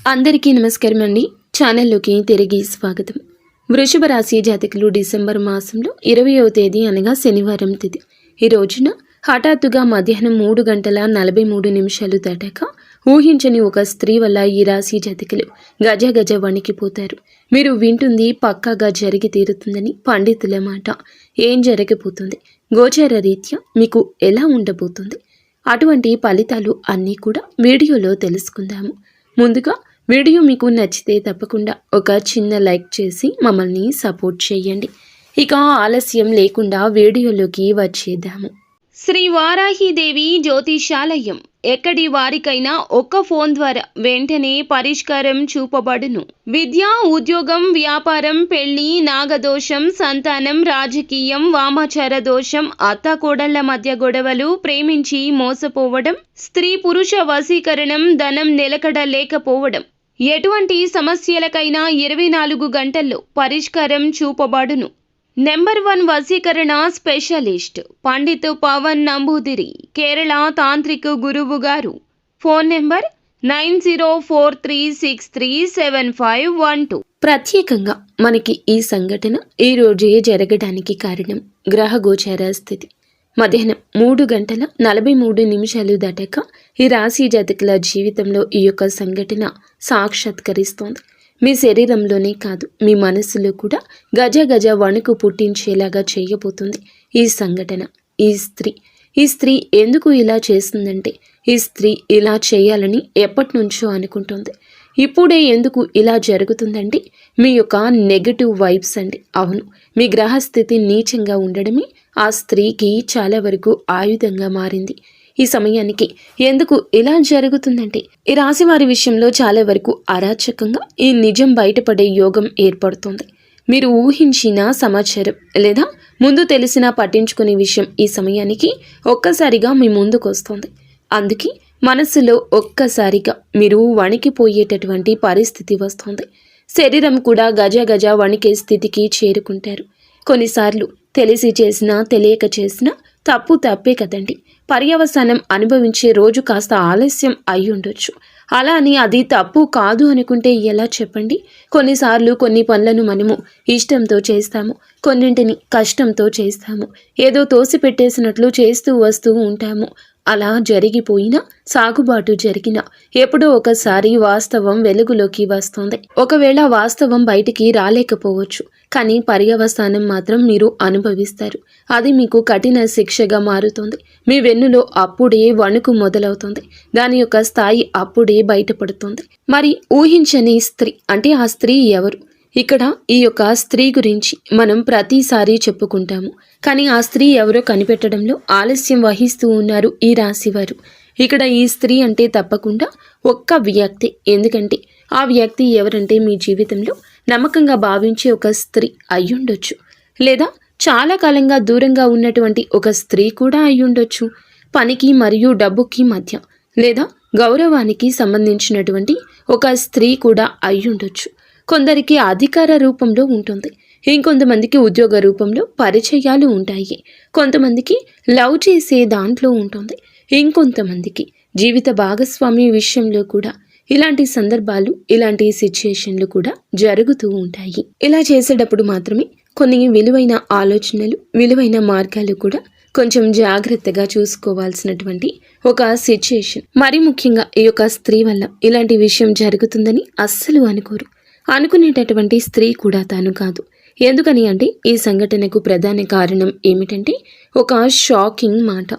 అందరికీ నమస్కారం అండి. ఛానల్లోకి తిరిగి స్వాగతం. వృషభ రాశి జాతకులు డిసెంబర్ మాసంలో 20వ తేదీ అనగా శనివారం తిథి. ఈ రోజున హఠాత్తుగా మధ్యాహ్నం 3:43 దాటాక ఊహించని ఒక స్త్రీ వల్ల ఈ రాశి జాతకులు గజ వణికిపోతారు. మీరు వింటుంది పక్కాగా జరిగి తీరుతుందని పండితుల మాట. ఏం జరగబోతుంది, గోచార రీత్యా మీకు ఎలా ఉండబోతుంది, అటువంటి ఫలితాలు అన్నీ కూడా వీడియోలో తెలుసుకుందాము. ముందుగా వీడియో మీకు నచ్చితే తప్పకుండా ఒక చిన్న లైక్ చేసి మమ్మల్ని సపోర్ట్ చేయండి. ఇక ఆలస్యం లేకుండా వీడియోలోకి వచ్చేద్దాము. శ్రీ వారాహిదేవి జ్యోతిషాలయం ఎక్కడి వారికైనా ఒక్క ఫోన్ ద్వారా వెంటనే పరిష్కారం చూపబడును. విద్య, ఉద్యోగం, వ్యాపారం, పెళ్లి, నాగదోషం, సంతానం, రాజకీయం, వామాచార దోషం, అత్తాకోడళ్ల మధ్య గొడవలు, ప్రేమించి మోసపోవడం, స్త్రీ పురుష వశీకరణం, ధనం నిలకడ లేకపోవడం, ఎటువంటి సమస్యలకైనా 24 గంటల్లో పరిష్కారం చూపబడును. నెంబర్ 1 వశీకరణ స్పెషలిస్ట్ పండిత్ పవన్ నంబూదిరి, కేరళ తాంత్రిక గురువు గారు. Phone number 9043637512. ప్రత్యేకంగా మనకి ఈ సంఘటన ఈ రోజే జరగడానికి కారణం గ్రహ గోచార స్థితి. మధ్యాహ్నం 3:43 దాటాక ఈ రాశి జాతకుల జీవితంలో ఈ యొక్క సంఘటన సాక్షాత్కరిస్తోంది. మీ శరీరంలోనే కాదు, మీ మనస్సులో కూడా గజ వణుకు పుట్టించేలాగా చేయబోతుంది ఈ సంఘటన. ఈ స్త్రీ ఎందుకు ఇలా చేస్తుందంటే, ఈ స్త్రీ ఇలా చేయాలని ఎప్పటి నుంచో అనుకుంటుంది. ఇప్పుడే ఎందుకు ఇలా జరుగుతుందంటే మీ యొక్క నెగటివ్ వైబ్స్ అండి. అవును, మీ గ్రహస్థితి నీచంగా ఉండడమే ఆ స్త్రీకి చాలా వరకు ఆయుధంగా మారింది. ఈ సమయానికి ఎందుకు ఇలా జరుగుతుందంటే, ఈ రాశి వారి విషయంలో చాలా వరకు అరాచకంగా ఈ నిజం బయటపడే యోగం ఏర్పడుతుంది. మీరు ఊహించిన సమాచారం లేదా ముందు తెలిసినా పట్టించుకునే విషయం ఈ సమయానికి ఒక్కసారిగా మీ ముందుకు వస్తుంది. అందుకే మనస్సులో ఒక్కసారిగా మీరు వణికిపోయేటటువంటి పరిస్థితి వస్తుంది. శరీరం కూడా గజ వణికే స్థితికి చేరుకుంటారు. కొన్నిసార్లు తెలిసి చేసినా తెలియక చేసినా తప్పే కదండి. పర్యవసానం అనుభవించే రోజు కాస్త ఆలస్యం అయి ఉండొచ్చు. అలా అని అది తప్పు కాదు అనుకుంటే ఎలా చెప్పండి? కొన్నిసార్లు కొన్ని పనులను మనము ఇష్టంతో చేస్తాము, కొన్నింటిని కష్టంతో చేస్తాము, ఏదో తోసిపెట్టేసినట్లు చేస్తూ వస్తూ ఉంటాము. అలా జరిగిపోయినా, సాగుబాటు జరిగినా ఎప్పుడో ఒకసారి వాస్తవం వెలుగులోకి వస్తుంది. ఒకవేళ వాస్తవం బయటికి రాలేకపోవచ్చు, కానీ పర్యవసానం మాత్రం మీరు అనుభవిస్తారు. అది మీకు కఠిన శిక్షగా మారుతుంది. మీ వెన్నులో అప్పుడే వణుకు మొదలవుతుంది. దాని యొక్క స్థాయి అప్పుడే బయటపడుతుంది. మరి ఊహించని స్త్రీ అంటే ఆ స్త్రీ ఎవరు? ఇక్కడ ఈ యొక్క స్త్రీ గురించి మనం ప్రతిసారి చెప్పుకుంటాము, కానీ ఆ స్త్రీ ఎవరో కనిపెట్టడంలో ఆలస్యం వహిస్తూ ఉన్నారు ఈ రాశివారు. ఇక్కడ ఈ స్త్రీ అంటే తప్పకుండా ఒక్క వ్యక్తి. ఎందుకంటే ఆ వ్యక్తి ఎవరంటే మీ జీవితంలో నమ్మకంగా భావించే ఒక స్త్రీ అయ్యుండొచ్చు, లేదా చాలా కాలంగా దూరంగా ఉన్నటువంటి ఒక స్త్రీ కూడా అయ్యుండొచ్చు. పనికి మరియు డబ్బుకి మధ్య లేదా గౌరవానికి సంబంధించినటువంటి ఒక స్త్రీ కూడా అయ్యుండొచ్చు. కొందరికి అధికార రూపంలో ఉంటుంది, ఇంకొంతమందికి ఉద్యోగ రూపంలో పరిచయాలు ఉంటాయి, కొంతమందికి లవ్ చేసే దాంట్లో ఉంటుంది, ఇంకొంతమందికి జీవిత భాగస్వామి విషయంలో కూడా ఇలాంటి సందర్భాలు, ఇలాంటి సిచ్యుయేషన్లు కూడా జరుగుతూ ఉంటాయి. ఇలా చేసేటప్పుడు మాత్రమే కొన్ని విలువైన ఆలోచనలు, విలువైన మార్గాలు కూడా కొంచెం జాగ్రత్తగా చూసుకోవాల్సినటువంటి ఒక సిచ్యుయేషన్. మరి ముఖ్యంగా ఈ యొక్క స్త్రీ వల్ల ఇలాంటి విషయం జరుగుతుందని అస్సలు అనుకోరు. అనుకునేటటువంటి స్త్రీ కూడా తాను కాదు. ఎందుకని అంటే ఈ సంఘటనకు ప్రధాన కారణం ఏమిటంటే ఒక షాకింగ్ మాట,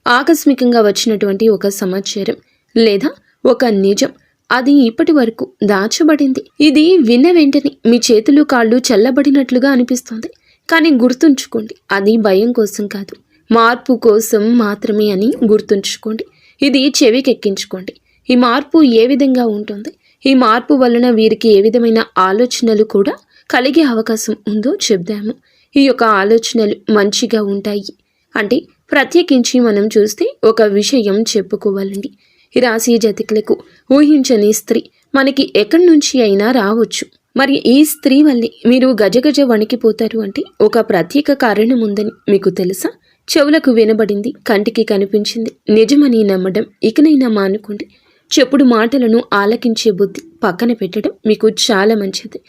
ఆకస్మికంగా వచ్చినటువంటి ఒక సమాచారం లేదా ఒక నిజం. అది ఇప్పటి వరకు దాచబడింది. ఇది విన్న వెంటనే మీ చేతులు కాళ్ళు చల్లబడినట్లుగా అనిపిస్తుంది. కానీ గుర్తుంచుకోండి, అది భయం కోసం కాదు, మార్పు కోసం మాత్రమే అని గుర్తుంచుకోండి. ఇది చెవికెక్కించుకోండి. ఈ మార్పు ఏ విధంగా ఉంటుంది, ఈ మార్పు వలన వీరికి ఏ విధమైన ఆలోచనలు కూడా కలిగే అవకాశం ఉందో చెప్దాము. ఈ యొక్క ఆలోచనలు మంచిగా ఉంటాయి అంటే ప్రత్యేకించి మనం చూస్తే ఒక విషయం చెప్పుకోవాలండి. ఈ రాశి జాతకులకు ఊహించని స్త్రీ మనకి ఎక్కడి నుంచి అయినా రావచ్చు. మరి ఈ స్త్రీ వల్లే మీరు గజ వణికిపోతారు అంటే ఒక ప్రత్యేక కారణం ఉందని మీకు తెలుసా? చెవులకు వినబడింది, కంటికి కనిపించింది, నిజమని నమ్మడం ఇకనైనా మానుకోండి. చెప్పుడు మాటలను ఆలకించే బుద్ధి పక్కన పెట్టడం మీకు చాలా మంచిది.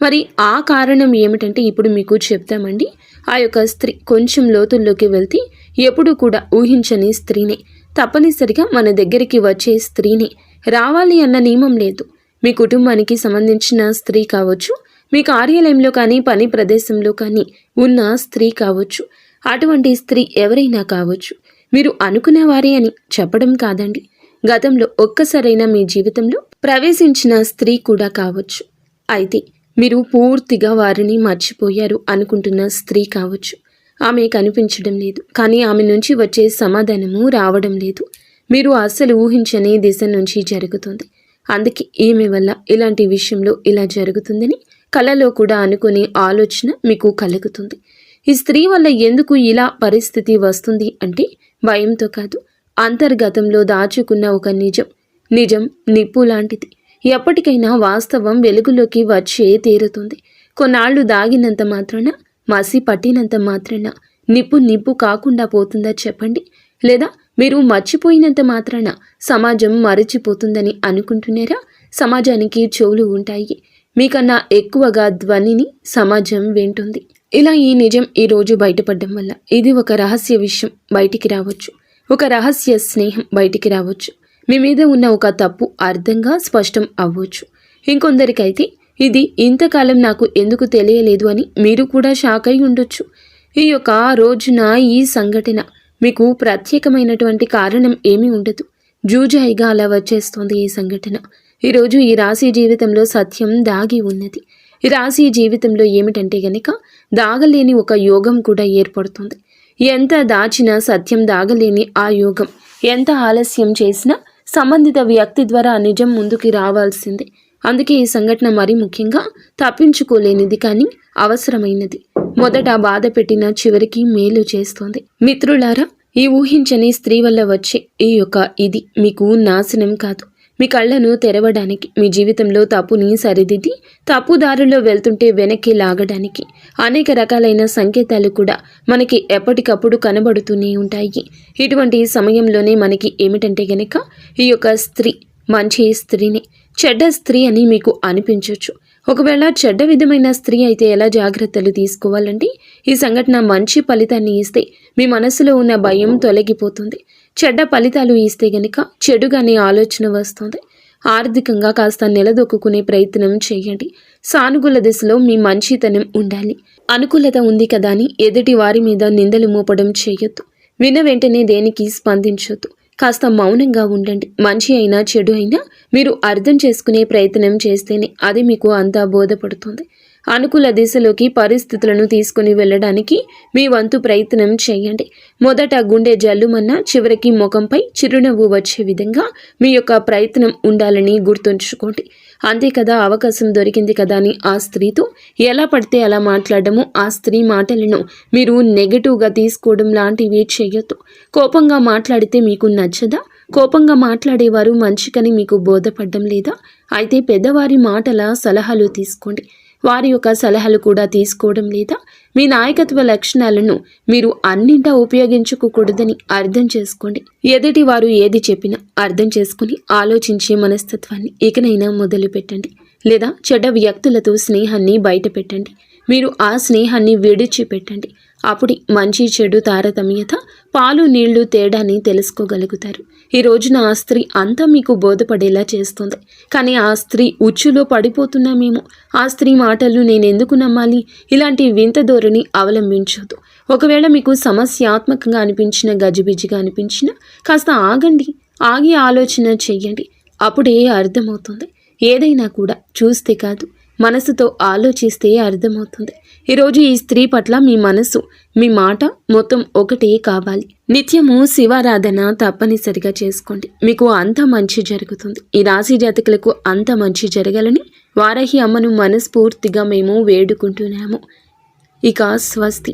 మరి ఆ కారణం ఏమిటంటే ఇప్పుడు మీకు చెప్తామండి. ఆ యొక్క స్త్రీ కొంచెం లోతుల్లోకి వెళ్తే ఎప్పుడు కూడా ఊహించని స్త్రీనే, తప్పనిసరిగా మన దగ్గరికి వచ్చే స్త్రీనే, రావాలి అన్న నియమం లేదు. మీ కుటుంబానికి సంబంధించిన స్త్రీ కావచ్చు, మీ కార్యాలయంలో కానీ పని ప్రదేశంలో కానీ ఉన్న స్త్రీ కావచ్చు, అటువంటి స్త్రీ ఎవరైనా కావచ్చు. మీరు అనుకునేవారే అని చెప్పడం కాదండి, గతంలో ఒక్కసారైనా మీ జీవితంలో ప్రవేశించిన స్త్రీ కూడా కావచ్చు. అయితే మీరు పూర్తిగా వారిని మర్చిపోయారు అనుకుంటున్న స్త్రీ కావచ్చు. ఆమె కనిపించడం లేదు, కానీ ఆమె నుంచి వచ్చే సమాధానము రావడం లేదు. మీరు అస్సలు ఊహించని దిశ నుంచి జరుగుతుంది. అందుకే ఈమె వల్ల ఇలాంటి విషయంలో ఇలా జరుగుతుందని కలలో కూడా అనుకునే ఆలోచన మీకు కలుగుతుంది. ఈ స్త్రీ వల్ల ఎందుకు ఇలా పరిస్థితి వస్తుంది అంటే భయంతో కాదు, అంతర్గతంలో దాచుకున్న ఒక నిజం నిప్పు లాంటిది. ఎప్పటికైనా వాస్తవం వెలుగులోకి వచ్చే తీరుతుంది. కొన్నాళ్లు దాగినంత మాత్రాన, మసి పట్టినంత మాత్రాన నిప్పు కాకుండా పోతుందా చెప్పండి? లేదా మీరు మర్చిపోయినంత మాత్రాన సమాజం మరచిపోతుందని అనుకుంటున్నారా? సమాజానికి చెవులు ఉంటాయి, మీకన్నా ఎక్కువగా ధ్వనిని సమాజం వింటుంది. ఇలా ఈ నిజం ఈరోజు బయటపడడం వల్ల ఇది ఒక రహస్య విషయం బయటికి రావచ్చు, ఒక రహస్య స్నేహం బయటికి రావచ్చు, మీ మీద ఉన్న ఒక తప్పు అర్థంగా స్పష్టం అవ్వచ్చు. ఇంకొందరికైతే ఇది ఇంతకాలం నాకు ఎందుకు తెలియలేదు అని మీరు కూడా షాక్ అయి ఉండొచ్చు. ఈ యొక్క రోజున ఈ సంఘటన మీకు ప్రత్యేకమైనటువంటి కారణం ఏమీ ఉండదు, జూజాయిగా అలా వచ్చేస్తుంది ఈ సంఘటన. ఈరోజు ఈ రాశి జీవితంలో సత్యం దాగి ఉన్నది. ఈ రాశి జీవితంలో ఏమిటంటే గనక దాగలేని ఒక యోగం కూడా ఏర్పడుతుంది. ఎంత దాచినా సత్యం దాగలేని ఆ యోగం, ఎంత ఆలస్యం చేసినా సంబంధిత వ్యక్తి ద్వారా నిజం ముందుకి రావాల్సిందే. అందుకే ఈ సంఘటన మరీ ముఖ్యంగా తప్పించుకోలేనిది, కానీ అవసరమైనది. మొదట బాధ పెట్టిన చివరికి మేలు చేస్తోంది. మిత్రులారా, ఈ ఊహించని స్త్రీ వల్ల వచ్చే ఈ యొక్క ఇది మీకు నాశనం కాదు, మీ కళ్ళను తెరవడానికి, మీ జీవితంలో తప్పుని సరిదిద్ది తప్పుదారుల్లో వెళ్తుంటే వెనక్కి లాగడానికి అనేక రకాలైన సంకేతాలు కూడా మనకి ఎప్పటికప్పుడు కనబడుతూనే ఉంటాయి. ఇటువంటి సమయంలోనే మనకి ఏమిటంటే గనక ఈ యొక్క స్త్రీ మంచి స్త్రీని, చెడ్డ స్త్రీ అని మీకు అనిపించవచ్చు. ఒకవేళ చెడ్డ విధమైన స్త్రీ అయితే ఎలా జాగ్రత్తలు తీసుకోవాలంటే, ఈ సంఘటన మంచి ఫలితాన్ని ఇస్తే మీ మనసులో ఉన్న భయం తొలగిపోతుంది. చెడ్డ ఫలితాలు ఇస్తే గనక చెడుగానే ఆలోచన వస్తుంది. ఆర్థికంగా కాస్త నిలదొక్కునే ప్రయత్నం చేయండి. సానుకూల దిశలో మీ మంచితనం ఉండాలి. అనుకూలత ఉంది కదా అని ఎదుటి వారి మీద నిందలు మోపడం చేయొద్దు. విన్న వెంటనే దేనికి స్పందించొద్దు. కాస్త మౌనంగా ఉండండి. మంచి అయినా చెడు అయినా మీరు అర్థం చేసుకునే ప్రయత్నం చేస్తేనే అది మీకు అంతా బోధపడుతుంది. అనుకూల దిశలోకి పరిస్థితులను తీసుకుని వెళ్ళడానికి మీ వంతు ప్రయత్నం చేయండి. మొదట గుండె జల్లుమన్నా చివరికి ముఖంపై చిరునవ్వు వచ్చే విధంగా మీ యొక్క ప్రయత్నం ఉండాలని గుర్తుంచుకోండి. అంతే కదా, అవకాశం దొరికింది కదా అని ఆ స్త్రీతో ఎలా పడితే అలా మాట్లాడము, ఆ స్త్రీ మాటలను మీరు నెగటివ్గా తీసుకోవడం లాంటివి చేయొద్దు. కోపంగా మాట్లాడితే మీకు నచ్చదా? కోపంగా మాట్లాడేవారు మంచికని మీకు బోధపడడం లేదా? అయితే పెద్దవారి మాటల సలహాలు తీసుకోండి. వారి యొక్క సలహాలు కూడా తీసుకోవడం లేదా? మీ నాయకత్వ లక్షణాలను మీరు అన్నింటా ఉపయోగించుకోకూడదని అర్థం చేసుకోండి. ఎదుటి వారు ఏది చెప్పినా అర్థం చేసుకుని ఆలోచించే మనస్తత్వాన్ని ఇకనైనా మొదలు పెట్టండి. లేదా చెడ్డ వ్యక్తులతో స్నేహాన్ని బయట పెట్టండి. మీరు ఆ స్నేహాన్ని విడిచిపెట్టండి. అప్పుడు మంచి చెడు తారతమ్యత, పాలు నీళ్లు తేడాని తెలుసుకోగలుగుతారు. ఈ రోజున ఆ స్త్రీ అంతా మీకు బోధపడేలా చేస్తుంది. కానీ ఆ స్త్రీ ఉచ్చులో పడిపోతున్నామేమో, ఆ స్త్రీ మాటలు నేనెందుకు నమ్మాలి, ఇలాంటి వింత ధోరణి అవలంబించొద్దు. ఒకవేళ మీకు సమస్యాత్మకంగా అనిపించిన, గజిబిజిగా అనిపించిన కాస్త ఆగండి. ఆగి ఆలోచన చెయ్యండి. అప్పుడే అర్థమవుతుంది. ఏదైనా కూడా చూస్తే కాదు, మనసుతో ఆలోచిస్తే అర్థమవుతుంది. ఈరోజు ఈ స్త్రీ పట్ల మీ మనసు, మీ మాట మొత్తం ఒకటే కావాలి. నిత్యము శివారాధన తప్పనిసరిగా చేసుకోండి. మీకు అంత మంచి జరుగుతుంది. ఈ రాశి జాతకులకు అంత మంచి జరగాలని వారాహి అమ్మను మనస్ఫూర్తిగా మేము వేడుకుంటున్నాము. ఇక స్వస్తి.